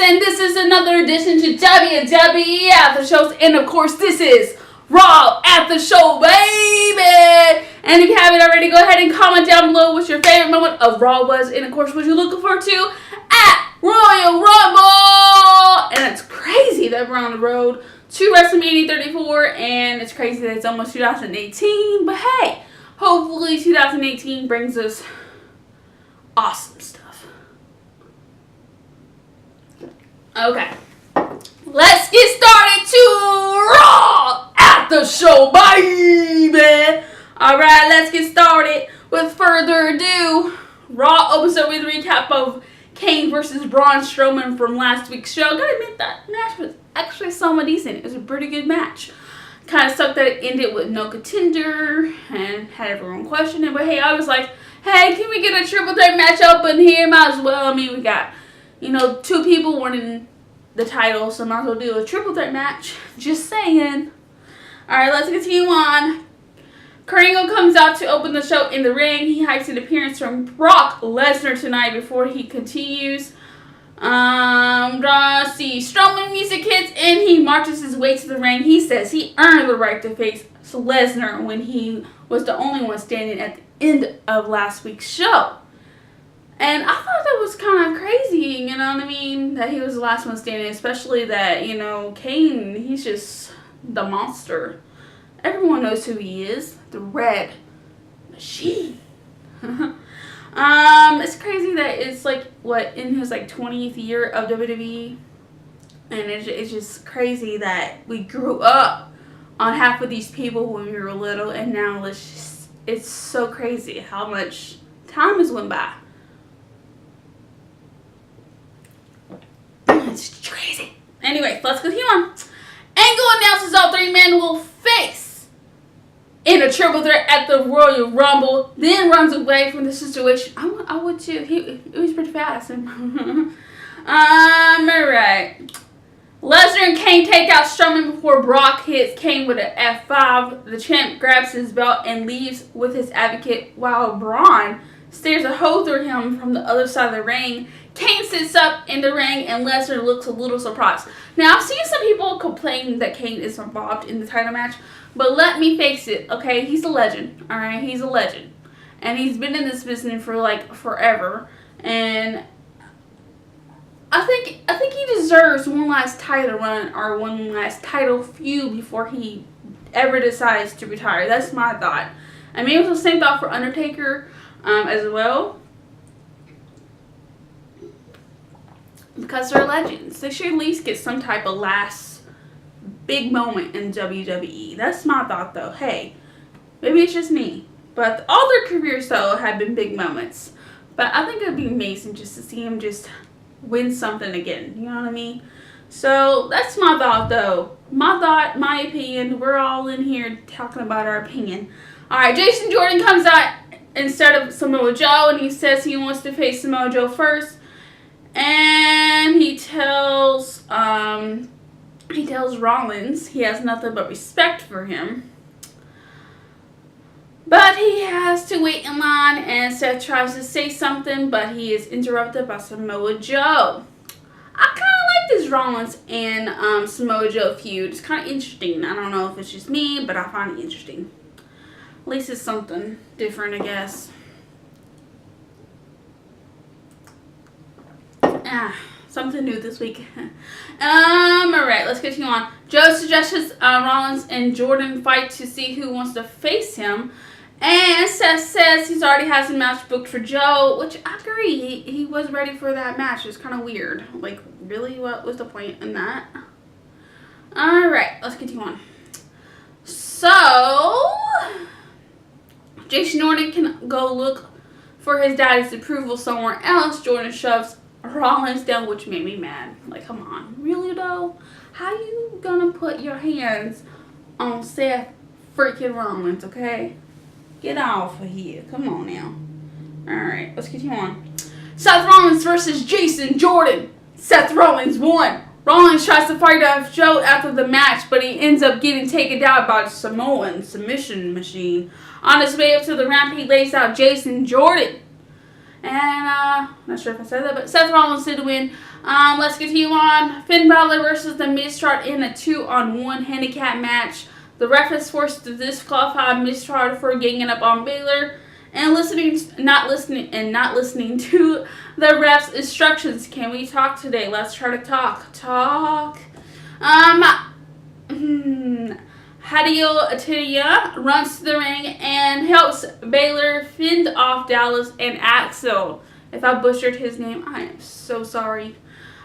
and this is another edition to WWE Aftershows, and of course this is Raw Aftershow, baby! And if you haven't already, go ahead and comment down below what your favorite moment of Raw was, and of course what you're looking forward to at Royal Rumble! And it's crazy that we're on the road to WrestleMania 34, and it's crazy that it's almost 2018, but hey, hopefully 2018 brings us awesome stuff. Okay, let's get started to Raw Aftershow, baby! Alright, let's get started. With further ado, Raw opens up with a recap of Kane versus Braun Strowman from last week's show. Gotta admit, that match was actually somewhat decent. It was a pretty good match. Kind of sucked that it ended with no contender and had everyone questioning. But hey, I was like, hey, can we get a triple threat match open here? Might as well. I mean, we got, two people winning the title, so might as well do a triple threat match. Just saying. Alright, let's continue on. Kurt Angle comes out to open the show in the ring. He hikes an appearance from Brock Lesnar tonight before he continues. Strowman music hits and he marches his way to the ring. He says he earned the right to face Lesnar when he was the only one standing at the end of last week's show. And I thought that was kind of crazy, you know what I mean? That he was the last one standing, especially that, Kane, he's just the monster. Everyone knows who he is. The Red Machine. It's crazy that it's in his 20th year of WWE. And it's just crazy that we grew up on half of these people when we were little, and now it's so crazy how much time has went by. It's crazy. Anyway, let's continue on. Angle announces all three men will face in a triple threat at the Royal Rumble, then runs away from the situation. I would too. It was pretty fast. Alright. Lesnar and Kane take out Strowman before Brock hits Kane with an F5. The champ grabs his belt and leaves with his advocate while Braun stares a hole through him from the other side of the ring. Kane sits up in the ring and Lesnar looks a little surprised. Now, I've seen some people complain that Kane is involved in the title match, but let me face it, okay? He's a legend, alright? He's a legend. And he's been in this business for, forever. And I think he deserves one last title run or one last title feud before he ever decides to retire. That's my thought. I mean, it was the same thought for Undertaker as well. Because they're legends. They should at least get some type of last big moment in WWE. That's my thought, though. Hey, maybe it's just me. But all their careers, though, have been big moments. But I think it would be amazing just to see him just win something again. You know what I mean? So, that's my thought, though. My thought, my opinion. We're all in here talking about our opinion. Alright, Jason Jordan comes out instead of Samoa Joe, and he says he wants to face Samoa Joe first. And he tells Rollins he has nothing but respect for him. But he has to wait in line, and Seth tries to say something, but he is interrupted by Samoa Joe. I kind of like this Rollins and Samoa Joe feud. It's kind of interesting. I don't know if it's just me, but I find it interesting. At least it's something different, I guess. Something new this week. Alright, let's continue on. Joe suggests Rollins and Jordan fight to see who wants to face him. And Seth says he's already has a match booked for Joe, which I agree. He was ready for that match. It was kind of weird. Really? What was the point in that? Alright, let's continue on. So, Jason Jordan can go look for his daddy's approval somewhere else. Jordan shoves Rollins down, which made me mad. Come on. Really, though? How you gonna put your hands on Seth freaking Rollins, okay? Get off of here. Come on now. Alright, let's continue on. Seth Rollins versus Jason Jordan. Seth Rollins won. Rollins tries to fight off Joe after the match, but he ends up getting taken down by the Samoan submission machine. On his way up to the ramp, he lays out Jason Jordan. And not sure if I said that, but Seth Rollins did win. Let's continue on. Finn Balor versus The Miz in a 2-on-1 handicap match. The ref is forced to disqualify Miz for ganging up on Balor and not listening to the ref's instructions. Can we talk today? Let's try to talk. Hideo Itami runs to the ring and helps Balor fend off Dallas and Axel. If I butchered his name, I am so sorry.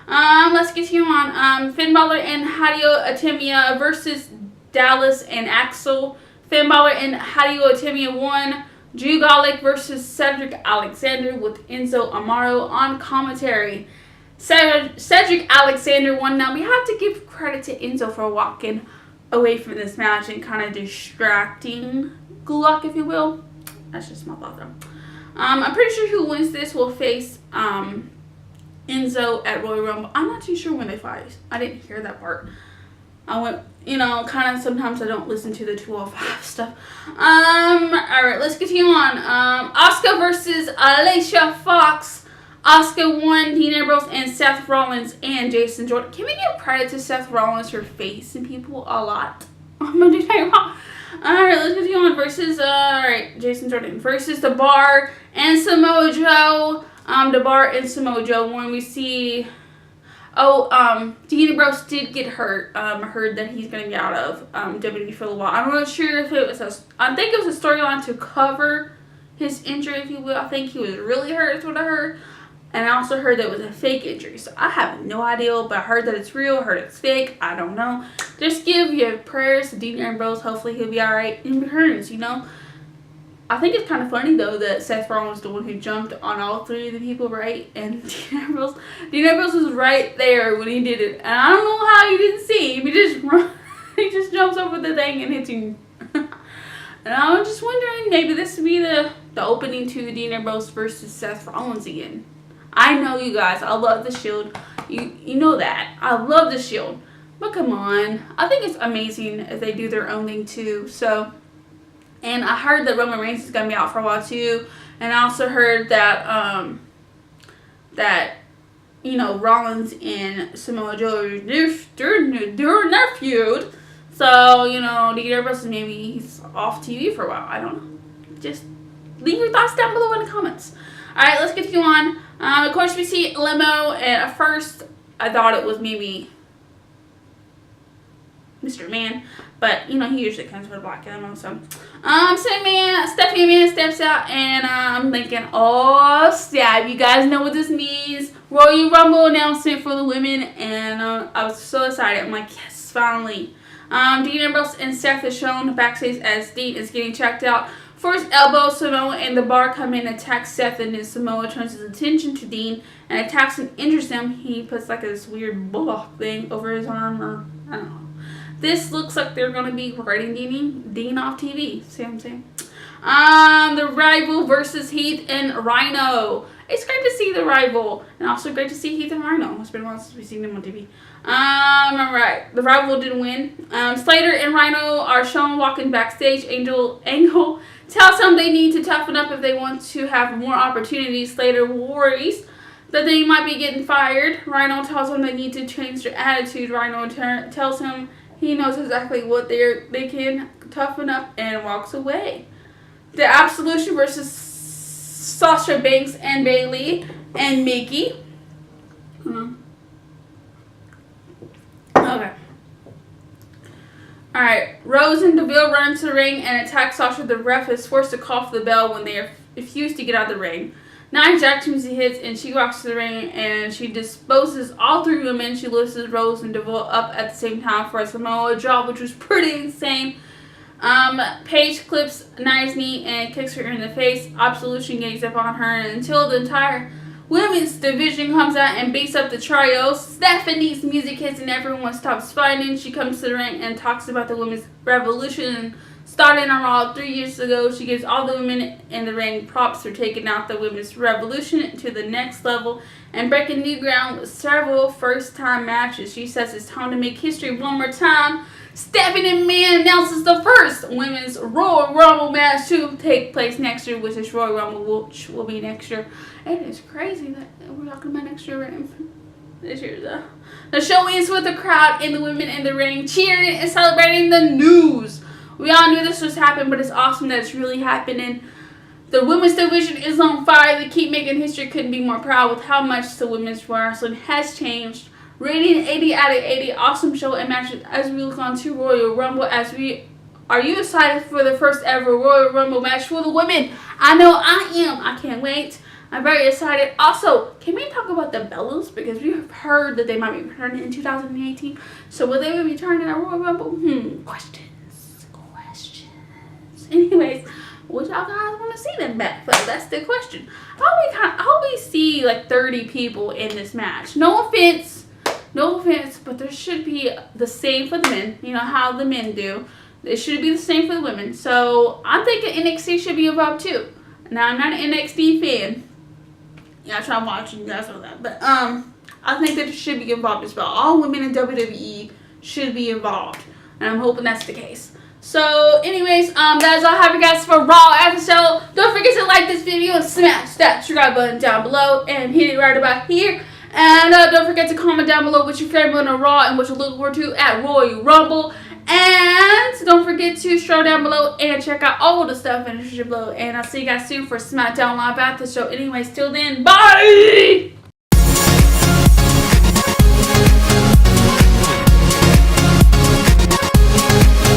Let's continue on. Finn Balor and Hideo Itami versus Dallas and Axel. Finn Balor and Hideo Itami won. Drew Gulak versus Cedric Alexander with Enzo Amaro on commentary. Cedric Alexander won. Now we have to give credit to Enzo for walking away from this match and kind of distracting Gulak, if you will. That's just my thought though. I'm pretty sure who wins this will face Enzo at Royal Rumble. I'm not too sure when they fight. I didn't hear that part. I went, kind of sometimes I don't listen to the 205 stuff. Alright, let's continue on. Asuka versus Alicia Fox. Asuka won. Dean Ambrose and Seth Rollins and Jason Jordan. Can we give credit to Seth Rollins for facing people a lot? I'm going to do that wrong. Alright, let's continue on. Versus, Jason Jordan versus The Bar and Samoa Joe. The Bar and Samoa Joe won. We see... Dean Ambrose did get hurt. I heard that he's going to be out of WWE for a little while. I'm not sure if it was I think it was a storyline to cover his injury, if you will. I think he was really hurt, is what I heard. And I also heard that it was a fake injury. So I have no idea, but I heard that it's real, I heard it's fake. I don't know. Just give your prayers to Dean Ambrose. Hopefully he'll be alright in returns, I think it's kind of funny, though, that Seth Rollins was the one who jumped on all three of the people, right? And Dean Ambrose was right there when he did it. And I don't know how you didn't see him. He just jumps over the thing and hits him. And I was just wondering, maybe this would be the opening to Dean Ambrose versus Seth Rollins again. I know, you guys, I love the Shield. You know that. I love the Shield. But come on. I think it's amazing if they do their own thing, too. So... And I heard that Roman Reigns is going to be out for a while too. And I also heard that, Rollins and Samoa Joe are during their feud. So, Dean Ambrose maybe he's off TV for a while. I don't know. Just leave your thoughts down below in the comments. Alright, let's continue on. Of course, we see Limo. And at first, I thought it was maybe Mr. Man. But, he usually comes with a black limo, so. Stephanie Man steps out, and I'm thinking, oh, snap. You guys know what this means. Royal Rumble announcement for the women, and I was so excited. I'm like, yes, finally. Dean Ambrose and Seth is shown backstage as Dean is getting checked out for his elbow. Samoa and The Bar come in and attack Seth, and then Samoa turns his attention to Dean and attacks and injures him. He puts like this weird bulldog thing over his arm, or I don't know. This looks like they're going to be writing Dean off TV. See what I'm saying? The Rival versus Heath and Rhino. It's great to see the Rival. And also great to see Heath and Rhino. It's been a while since we've seen them on TV. Alright. The Rival didn't win. Slater and Rhino are shown walking backstage. Angle tells them they need to toughen up if they want to have more opportunities. Slater worries that they might be getting fired. Rhino tells them they need to change their attitude. Rhino tells him he knows exactly what they can toughen up and walks away. The Absolution versus Sasha Banks and Bayley and Mickey. Okay. Alright. Rose and Deville run into the ring and attack Sasha. The ref is forced to call for the bell when they refuse to get out of the ring. Nia Jax hits and she walks to the ring and she disposes all three women. She lifts Rose and Deville up at the same time for a Samoa drop, which was pretty insane. Paige clips Nia's knee and kicks her in the face. Absolution gangs up on her until the entire women's division comes out and beats up the trio. Stephanie's music hits and everyone stops fighting. She comes to the ring and talks about the women's revolution starting on Raw 3 years ago. She gives all the women in the ring props for taking out the women's revolution to the next level and breaking new ground with several first-time matches. She says it's time to make history one more time. Stephanie McMahon announces the first women's Royal Rumble match to take place next year, which is Royal Rumble, which will be next year. It is crazy that we're talking about next year, right? This year, though. The show ends with the crowd and the women in the ring cheering and celebrating the news. We all knew this was happening, but it's awesome that it's really happening. The women's division is on fire. They keep making history. Couldn't be more proud with how much the women's wrestling has changed. Rating 80 out of 80. Awesome show and matches as we look on to Royal Rumble. Are you excited for the first ever Royal Rumble match for the women? I know I am. I can't wait. I'm very excited. Also, can we talk about the Bellas? Because we've heard that they might be returning in 2018. So will they be returning at Royal Rumble? Questions. Anyways, what y'all guys want to see them back? So that's the question. I hope we see like 30 people in this match. No offense, but there should be the same for the men. You know how the men do. It should be the same for the women. So I'm thinking NXT should be involved too. Now I'm not an NXT fan. Yeah, I try watching, you guys know that. But I think that it should be involved as well. All women in WWE should be involved, and I'm hoping that's the case. So, anyways, that is all I have, you guys, for Raw Aftershow. Don't forget to like this video and smash that subscribe button down below and hit it right about here. And don't forget to comment down below what your favorite one on Raw and what you're looking forward to at Royal Rumble. And don't forget to scroll down below and check out all the stuff in the description below. And I'll see you guys soon for SmackDown Live Aftershow. Anyways, till then, bye!